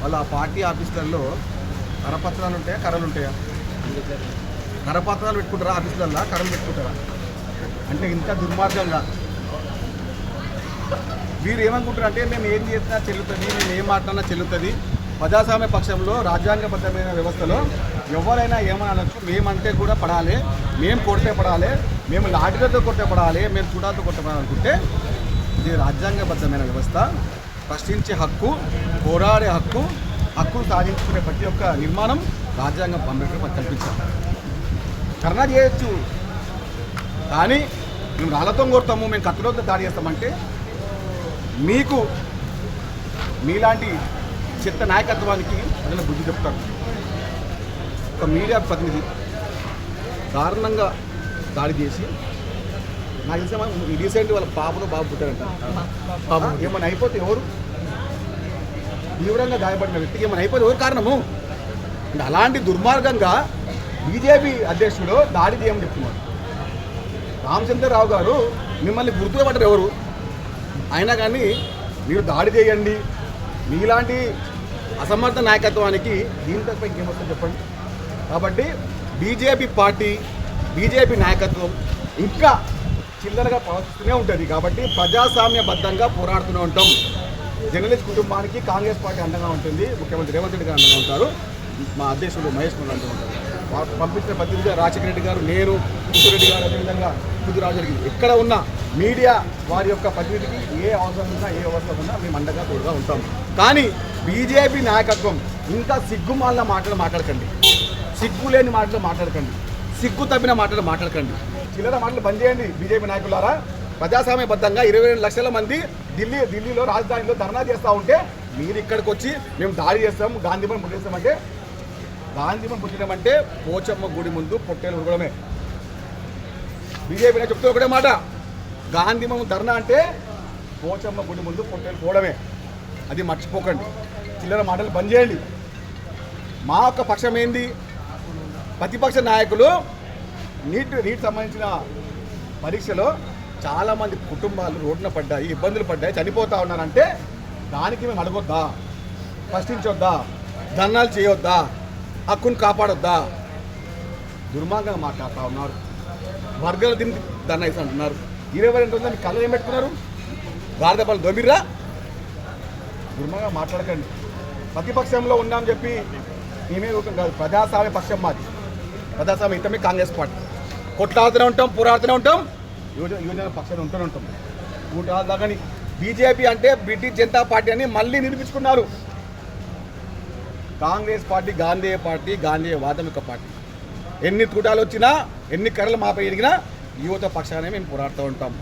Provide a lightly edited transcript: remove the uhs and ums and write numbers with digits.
వాళ్ళ పార్టీ ఆఫీసులలో కరపత్రాలు ఉంటాయా, కర్రలు ఉంటాయా? కరపత్రాలు పెట్టుకుంటారా ఆఫీసులల్లో, కర్రలు పెట్టుకుంటారా? అంటే ఇంత దుర్మార్గంగా వీరు ఏమనుకుంటారు అంటే మేము ఏం చేసినా చెల్లుతుంది, మేము ఏం మాట్లాడినా చెల్లుతుంది. ప్రజాస్వామ్య పక్షంలో రాజ్యాంగబద్ధమైన వ్యవస్థలో ఎవరైనా ఏమనొచ్చు, మేమంటే కూడా పడాలి, మేము కొడితే పడాలి, మేము లాఠీలతో కొడితే పడాలి, మేము చూడాలతో కొట్టే పడాలనుకుంటే ఇది రాజ్యాంగబద్ధమైన వ్యవస్థ. ప్రశ్నించే హక్కు, పోరాడే హక్కు, హక్కును సాధించుకునే ప్రతి ఒక్క నిర్మాణం రాజ్యాంగం అంబేద్కర్ కల్పించాం. ధర్నా చేయొచ్చు, కానీ మేము రాళ్లతో కొడతాము, మేము కత్తులతో దాడి చేస్తామంటే మీకు మీలాంటి చెత్త నాయకత్వానికి ప్రజలు బుద్ధి చెప్తారు. ఒక మీడియా ప్రతినిధి దారుణంగా దాడి చేసి, నాకు తెలిసిన రీసెంట్ వాళ్ళ పాపను బాబు పుట్టారంట. ఏమైనా అయిపోతే ఎవరు? తీవ్రంగా గాయపడిన వ్యక్తికి ఏమైనా అయిపోతే ఎవరు కారణము? అంటే అలాంటి దుర్మార్గంగా బీజేపీ అధ్యక్షుడు దాడి చేయమని చెప్తున్నారు. రామచంద్రరావు గారు మిమ్మల్ని గుర్తుపట్టరు ఎవరు, అయినా కానీ మీరు దాడి చేయండి. మీలాంటి అసమర్థ నాయకత్వానికి దీనిపై ఇంకేమొస్తుందో చెప్పండి. కాబట్టి బీజేపీ పార్టీ, బీజేపీ నాయకత్వం ఇంకా చిల్లరగా ప్రవర్తిస్తూనే ఉంటుంది. కాబట్టి ప్రజాస్వామ్యబద్ధంగా పోరాడుతూనే ఉంటాం. జర్నలిస్ట్ కుటుంబానికి కాంగ్రెస్ పార్టీ అండగా ఉంటుంది, ముఖ్యమంత్రి రేవంత్ రెడ్డి గారు అండగా ఉంటారు, మా అధ్యక్షుడు మహేష్ కుమార్ అండగా ఉంటారు. పంపించిన ప్రతినిధి రాజశేఖర రెడ్డి గారు, నేను, కిషోర్ రెడ్డి గారు, అదేవిధంగా కుదురాజు రెడ్డి, ఎక్కడ ఉన్న మీడియా వారి యొక్క ప్రతినిధికి ఏ అవసరం ఉన్నా, ఏ అవసరం ఉన్నా మేము అండగా తోడుగా ఉంటాం. కానీ బీజేపీ నాయకత్వం ఇంకా సిగ్గుమాలిన మాటలు మాట్లాడకండి, సిగ్గు లేని మాటలు మాట్లాడకండి, సిగ్గు తప్పిన మాటలు మాట్లాడకండి, చిల్లర మాటలు బంద్ చేయండి. బీజేపీ నాయకులారా, ప్రజాస్వామ్యబద్ధంగా 22 లక్షల మంది ఢిల్లీలో రాజధానిలో ధర్నా చేస్తూ ఉంటే మీరు ఇక్కడికి వచ్చి మేము దాడి చేస్తాం, గాంధీభవన్ ముట్టేస్తామంటే, గాంధీభవన్ ముట్టడం అంటే పోచమ్మ గుడి ముందు పొట్టేలు ఉరగడమే. బీజేపీ చెప్తూ ఒకటే మాట, గాంధీభవన్ ధర్నా అంటే పోచమ్మ గుడి ముందు పొట్టేలు పోవడమే. అది మర్చిపోకండి, చిల్లర మాటలు బంద్ చేయండి. మా యొక్క పక్షం ఏంది? ప్రతిపక్ష నాయకులు నీట్ సంబంధించిన పరీక్షలో చాలామంది కుటుంబాలు రోడ్డున పడ్డాయి, ఇబ్బందులు పడ్డాయి, చనిపోతూ ఉన్నారంటే దానికి మేము అడగొద్దా, ప్రశ్నించొద్దా, ధర్నాలు చేయొద్దా, హక్కును కాపాడొద్దా? దుర్మార్గంగా మాట్లాడుతూ ఉన్నారు. వర్గాలు దీనికి ధర్నా ఇస్తూ అంటున్నారు. 22 రోజులు మీ కళ్ళు ఏం పెట్టుకున్నారు? గాడిద పనులు దొమ్మిర్రా? దుర్మార్గంగా మాట్లాడకండి. ప్రతిపక్షంలో ఉన్నామని చెప్పి మేమే ఊకం కాదు, ప్రజాస్వామ్య పక్షం మాది, ప్రజాస్వామ్య హితమే కాంగ్రెస్ పార్టీ. కొట్లాడుతూనే ఉంటాం, పోరాడుతూనే ఉంటాం, యువజన పక్షాన్ని ఉంటూనే ఉంటాం. కూటాలని బీజేపీ అంటే బ్రిటిష్ జనతా పార్టీ అని మళ్ళీ నిరూపించుకున్నారు. కాంగ్రెస్ పార్టీ గాంధేయ పార్టీ, గాంధేయ వాదమిక పార్టీ. ఎన్ని తూటాలు వచ్చినా, ఎన్ని కర్రలు మాపై ఎదిగినా యువత పక్షానే మేము పోరాడుతూ ఉంటాం.